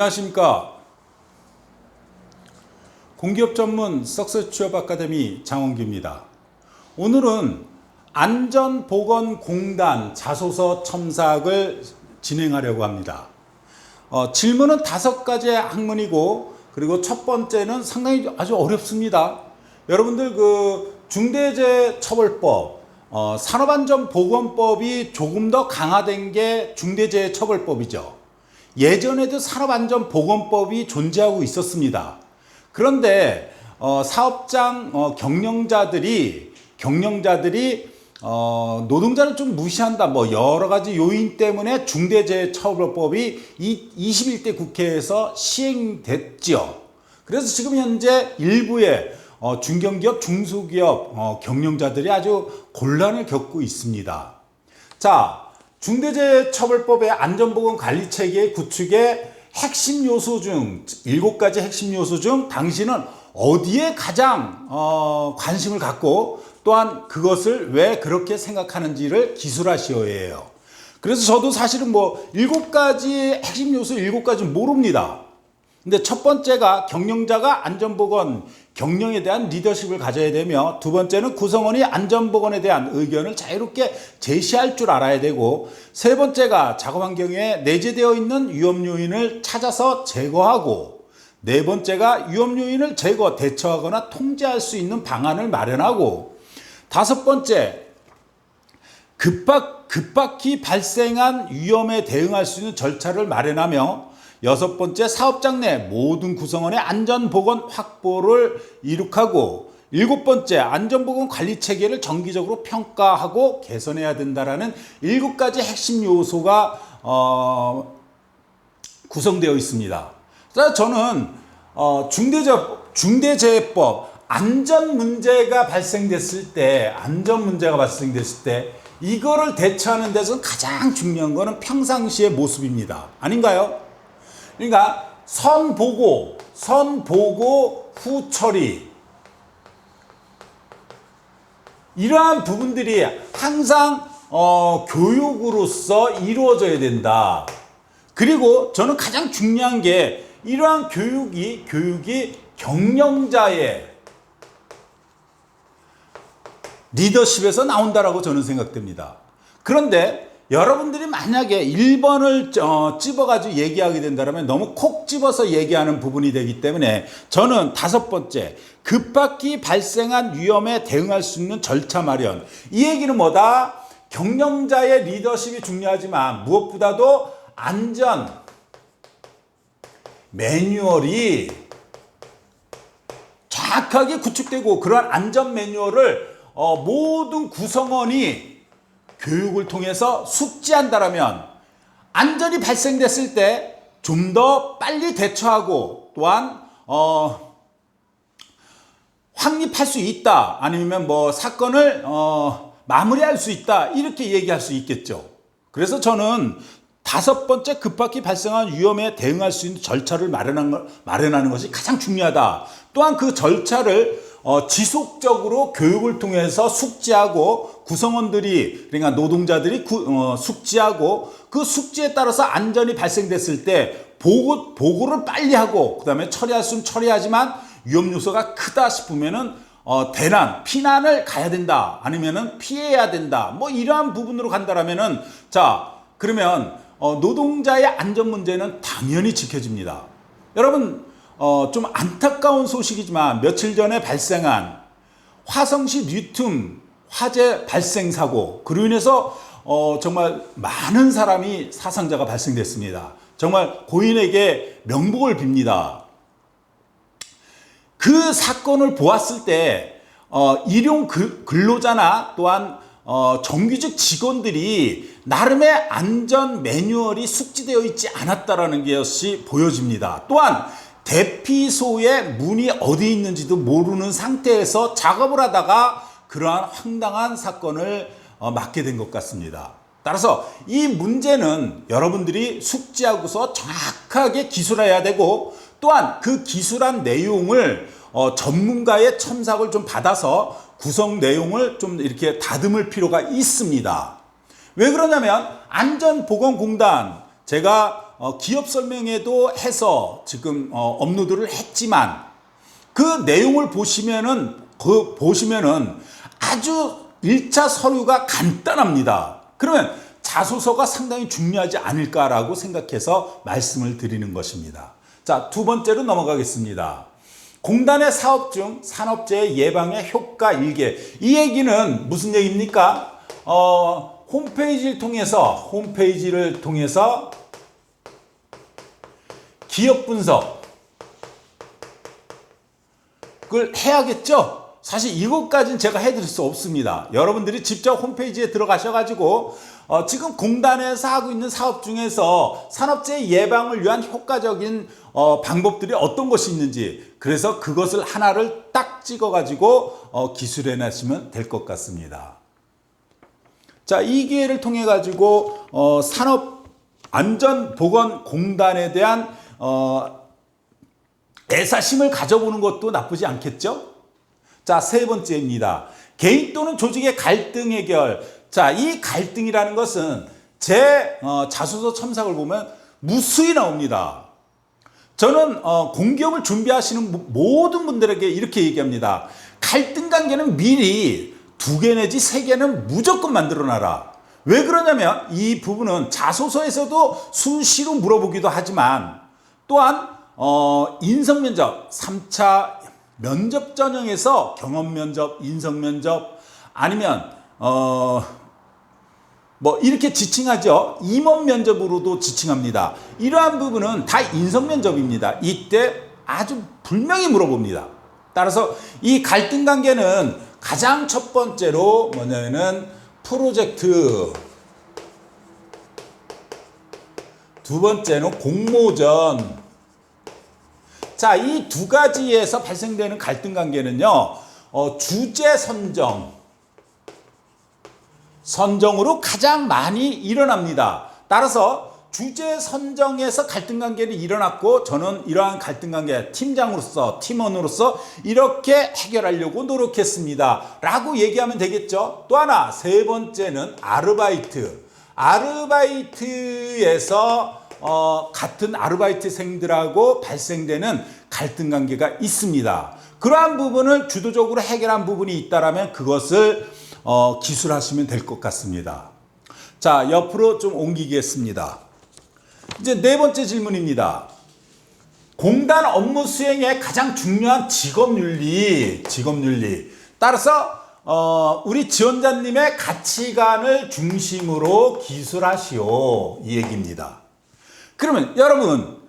안녕하십니까. 공기업 전문 석세스 취업 아카데미 장원규입니다. 오늘은 안전보건공단 자소서 첨삭을 진행하려고 합니다. 질문은 5가지의 학문이고, 그리고 첫 번째는 상당히 아주 어렵습니다. 여러분들 중대재해처벌법, 산업안전보건법이 조금 더 강화된 게 중대재해처벌법이죠. 예전에도 산업안전보건법이 존재하고 있었습니다. 그런데 사업장 경영자들이 노동자를 좀 무시한다, 뭐 여러 가지 요인 때문에 중대재해처벌법이 21대 국회에서 시행됐죠. 그래서 지금 현재 일부의 중견기업, 중소기업 경영자들이 아주 곤란을 겪고 있습니다. 자, 중대재해처벌법의 안전보건관리체계 구축의 핵심 요소 중 7가지 핵심 요소 중 당신은 어디에 가장 관심을 갖고, 또한 그것을 왜 그렇게 생각하는지를 기술하시어야 해요. 그래서 저도 사실은 7가지 핵심 요소 7가지 모릅니다. 근데 첫 번째가 경영자가 안전보건 경영에 대한 리더십을 가져야 되며, 두 번째는 구성원이 안전보건에 대한 의견을 자유롭게 제시할 줄 알아야 되고, 세 번째가 작업 환경에 내재되어 있는 위험 요인을 찾아서 제거하고, 네 번째가 위험 요인을 대처하거나 통제할 수 있는 방안을 마련하고, 다섯 번째, 급박히 발생한 위험에 대응할 수 있는 절차를 마련하며, 여섯 번째, 사업장 내 모든 구성원의 안전보건 확보를 이룩하고, 일곱 번째, 안전보건 관리 체계를 정기적으로 평가하고 개선해야 된다라는 7가지 핵심 요소가 구성되어 있습니다. 저는 중대재해법 안전 문제가 발생됐을 때 이거를 대처하는 데서 가장 중요한 거는 평상시의 모습입니다. 아닌가요? 그러니까 선 보고 후 처리, 이러한 부분들이 항상 교육으로서 이루어져야 된다. 그리고 저는 가장 중요한 게 이러한 교육이 경영자의 리더십에서 나온다라고 저는 생각됩니다. 그런데 여러분들이 만약에 1번을 찝어가지고 얘기하게 된다면 너무 콕 집어서 얘기하는 부분이 되기 때문에, 저는 5번째, 급박히 발생한 위험에 대응할 수 있는 절차 마련. 이 얘기는 뭐다? 경영자의 리더십이 중요하지만 무엇보다도 안전 매뉴얼이 정확하게 구축되고, 그러한 안전 매뉴얼을 모든 구성원이 교육을 통해서 숙지한다라면 안전이 발생됐을 때 좀 더 빨리 대처하고, 또한 확립할 수 있다, 아니면 사건을 마무리할 수 있다, 이렇게 얘기할 수 있겠죠. 그래서 저는 5번째, 급박히 발생한 위험에 대응할 수 있는 절차를 마련하는 것이 가장 중요하다. 또한 그 절차를 지속적으로 교육을 통해서 숙지하고, 구성원들이, 그러니까 노동자들이 숙지하고, 그 숙지에 따라서 안전이 발생됐을 때 보고를 빨리 하고, 그 다음에 처리할 수는 처리하지만 위험 요소가 크다 싶으면은 피난을 가야 된다, 아니면은 피해야 된다, 이러한 부분으로 간다라면은, 자, 그러면 노동자의 안전 문제는 당연히 지켜집니다. 여러분, 좀 안타까운 소식이지만 며칠 전에 발생한 화성시 리튬 화재 발생 사고, 그로 인해서 정말 많은 사람이 사상자가 발생됐습니다. 정말 고인에게 명복을 빕니다. 그 사건을 보았을 때 일용 근로자나 또한 정규직 직원들이 나름의 안전 매뉴얼이 숙지되어 있지 않았다라는 것이 보여집니다. 또한 대피소의 문이 어디 있는지도 모르는 상태에서 작업을 하다가 그러한 황당한 사건을 맞게 된 것 같습니다. 따라서 이 문제는 여러분들이 숙지하고서 정확하게 기술해야 되고, 또한 그 기술한 내용을 전문가의 첨삭을 좀 받아서 구성 내용을 좀 이렇게 다듬을 필요가 있습니다. 왜 그러냐면 안전보건공단, 제가 기업 설명회도 해서 지금 업로드를 했지만 그 내용을 보시면은 아주 1차 서류가 간단합니다. 그러면 자소서가 상당히 중요하지 않을까라고 생각해서 말씀을 드리는 것입니다. 자, 두 번째로 넘어가겠습니다. 공단의 사업 중 산업재해 예방의 효과 일개. 이 얘기는 무슨 얘기입니까? 홈페이지를 통해서 기업 분석을 해야겠죠? 사실 이것까지는 제가 해드릴 수 없습니다. 여러분들이 직접 홈페이지에 들어가셔가지고 지금 공단에서 하고 있는 사업 중에서 산업재해 예방을 위한 효과적인 방법들이 어떤 것이 있는지, 그래서 그것을 하나를 딱 찍어가지고 기술해 내시면 될 것 같습니다. 자, 이 기회를 통해 가지고 산업안전보건공단에 대한 애사심을 가져보는 것도 나쁘지 않겠죠? 자, 세 번째입니다. 개인 또는 조직의 갈등 해결. 자, 이 갈등이라는 것은 제 자소서 첨삭을 보면 무수히 나옵니다. 저는 공기업을 준비하시는 모든 분들에게 이렇게 얘기합니다. 갈등 관계는 미리 2개 내지 3개는 무조건 만들어놔라. 왜 그러냐면 이 부분은 자소서에서도 수시로 물어보기도 하지만, 또한 인성면접 3차 면접 전형에서 경험면접, 인성면접, 아니면 이렇게 지칭하죠. 임원 면접으로도 지칭합니다. 이러한 부분은 다 인성 면접입니다. 이때 아주 분명히 물어봅니다. 따라서 이 갈등 관계는 가장 첫 번째로 뭐냐면은 프로젝트, 두 번째는 공모전. 자, 이 두 가지에서 발생되는 갈등 관계는요, 주제 선정으로 가장 많이 일어납니다. 따라서 주제 선정에서 갈등 관계는 일어났고, 저는 이러한 갈등 관계 팀장으로서, 팀원으로서 이렇게 해결하려고 노력했습니다 라고 얘기하면 되겠죠. 또 하나, 세 번째는 아르바이트에서 같은 아르바이트생들하고 발생되는 갈등 관계가 있습니다. 그러한 부분을 주도적으로 해결한 부분이 있다면 그것을 기술하시면 될 것 같습니다. 자, 옆으로 좀 옮기겠습니다. 이제 네 번째 질문입니다. 공단 업무 수행의 가장 중요한 직업윤리. 따라서 우리 지원자님의 가치관을 중심으로 기술하시오, 이 얘기입니다. 그러면 여러분,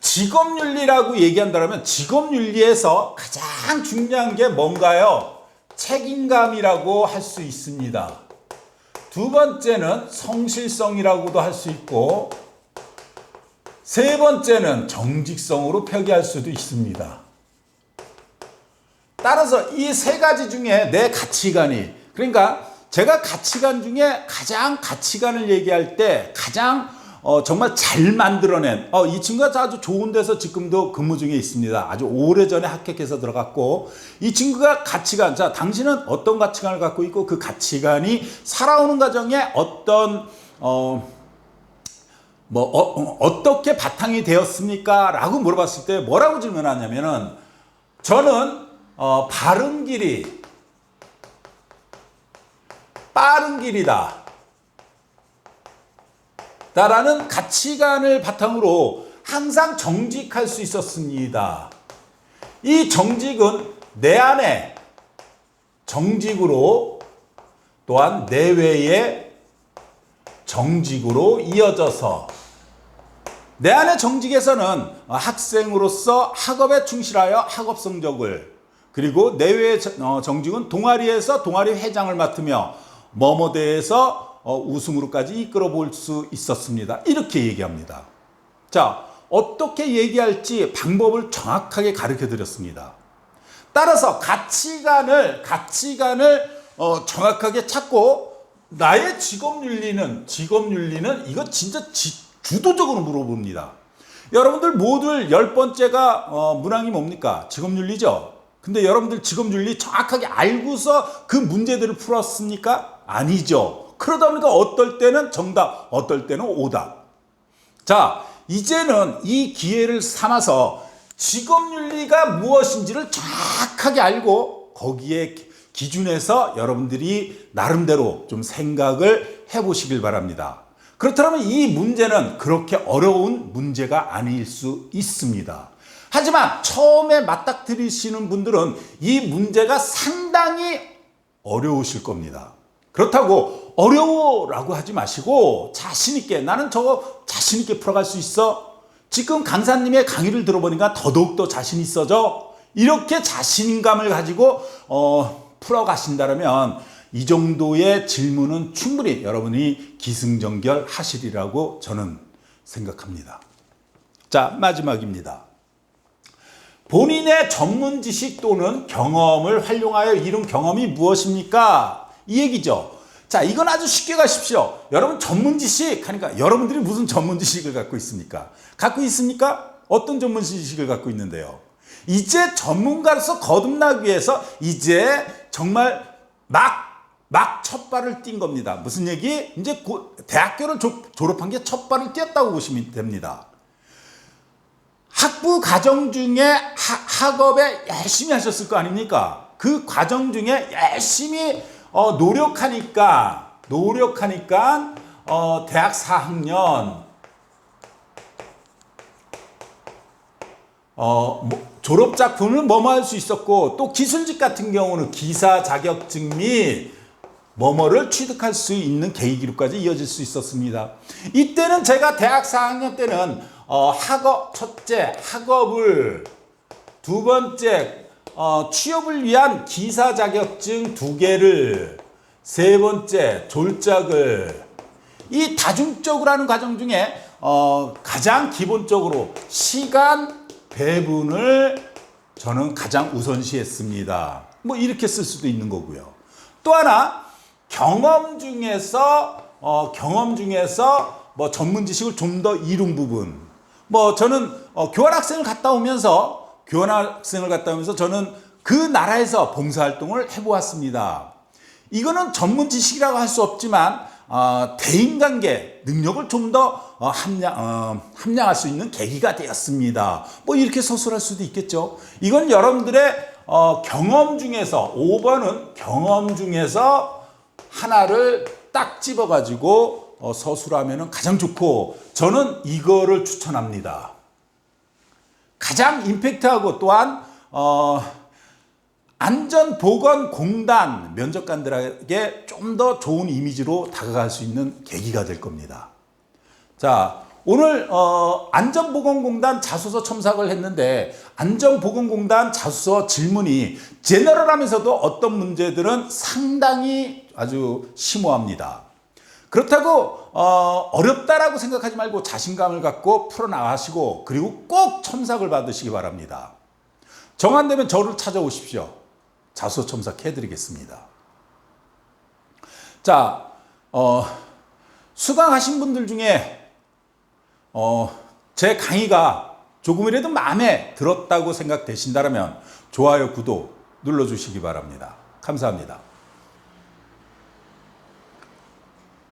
직업윤리라고 얘기한다면 직업윤리에서 가장 중요한 게 뭔가요? 책임감이라고 할 수 있습니다. 두 번째는 성실성이라고도 할 수 있고, 세 번째는 정직성으로 표기할 수도 있습니다. 따라서 이 세 가지 중에 내 가치관이, 그러니까 제가 가치관 중에 가치관을 얘기할 때 가장 정말 잘 만들어낸, 이 친구가 아주 좋은 데서 지금도 근무 중에 있습니다. 아주 오래전에 합격해서 들어갔고, 이 친구가 가치관, 자, 당신은 어떤 가치관을 갖고 있고 그 가치관이 살아오는 과정에 어떤 어떻게 바탕이 되었습니까? 라고 물어봤을 때 뭐라고 질문하냐면은, 저는 바른 길이 빠른 길이다 라는 가치관을 바탕으로 항상 정직할 수 있었습니다. 이 정직은 내 안에 정직으로, 또한 내외의 정직으로 이어져서, 내 안의 정직에서는 학생으로서 학업에 충실하여 학업 성적을, 그리고 내외의 정직은 동아리에서 동아리 회장을 맡으며 뭐뭐대에서 우승으로까지 이끌어 볼 수 있었습니다. 이렇게 얘기합니다. 자, 어떻게 얘기할지 방법을 정확하게 가르쳐 드렸습니다. 따라서 가치관을 정확하게 찾고, 나의 직업윤리는 이거 진짜 주도적으로 물어봅니다. 여러분들 모두 10번째가 문항이 뭡니까? 직업윤리죠. 근데 여러분들 직업윤리 정확하게 알고서 그 문제들을 풀었습니까? 아니죠. 그러다 보니까 어떨 때는 정답, 어떨 때는 오답. 자, 이제는 이 기회를 삼아서 직업윤리가 무엇인지를 정확하게 알고 거기에 기준에서 여러분들이 나름대로 좀 생각을 해보시길 바랍니다. 그렇다면 이 문제는 그렇게 어려운 문제가 아닐 수 있습니다. 하지만 처음에 맞닥뜨리시는 분들은 이 문제가 상당히 어려우실 겁니다. 그렇다고 어려워라고 하지 마시고 자신있게, 나는 저거 자신있게 풀어갈 수 있어? 지금 강사님의 강의를 들어보니까 더더욱더 자신 있어져? 이렇게 자신감을 가지고 풀어가신다면 이 정도의 질문은 충분히 여러분이 기승전결 하시리라고 저는 생각합니다. 자, 마지막입니다. 본인의 전문 지식 또는 경험을 활용하여 이룬 경험이 무엇입니까? 이 얘기죠. 자, 이건 아주 쉽게 가십시오. 여러분 전문 지식 하니까 여러분들이 무슨 전문 지식을 갖고 있습니까? 갖고 있습니까? 어떤 전문 지식을 갖고 있는데요? 이제 전문가로서 거듭나기 위해서 이제 정말 막 첫 발을 뛴 겁니다. 무슨 얘기? 이제 대학교를 졸업한 게 첫 발을 뛰었다고 보시면 됩니다. 학부 과정 중에 학업에 열심히 하셨을 거 아닙니까? 그 과정 중에 열심히 노력하니까 대학 4학년 졸업 작품을 뭐뭐 할 수 있었고, 또 기술직 같은 경우는 기사 자격증 및 뭐뭐를 취득할 수 있는 계기기록까지 이어질 수 있었습니다. 이때는 제가 대학 4학년 때는 첫째 학업을, 두 번째 취업을 위한 기사 자격증 2개를, 세 번째 졸작을, 이 다중적으로 하는 과정 중에 가장 기본적으로 시간 배분을 저는 가장 우선시했습니다. 뭐 이렇게 쓸 수도 있는 거고요. 또 하나 경험 중에서 뭐 전문 지식을 좀 더 이룬 부분. 뭐 저는 교환학생을 갔다 오면서 저는 그 나라에서 봉사활동을 해보았습니다. 이거는 전문 지식이라고 할 수 없지만 대인관계 능력을 좀 더 함양할 수 있는 계기가 되었습니다. 뭐 이렇게 서술할 수도 있겠죠. 이건 여러분들의 경험 중에서, 5번은 경험 중에서 하나를 딱 집어가지고 서술하면 가장 좋고, 저는 이거를 추천합니다. 가장 임팩트하고, 또한 안전보건공단 면접관들에게 좀 더 좋은 이미지로 다가갈 수 있는 계기가 될 겁니다. 자, 오늘 안전보건공단 자소서 첨삭을 했는데, 안전보건공단 자소서 질문이 제너럴하면서도 어떤 문제들은 상당히 아주 심오합니다. 그렇다고 어렵다라고 생각하지 말고 자신감을 갖고 풀어나가시고, 그리고 꼭 첨삭을 받으시기 바랍니다. 정 안 되면 저를 찾아오십시오. 자소서 첨삭해드리겠습니다. 자, 수강하신 분들 중에 제 강의가 조금이라도 마음에 들었다고 생각되신다면 좋아요, 구독 눌러주시기 바랍니다. 감사합니다.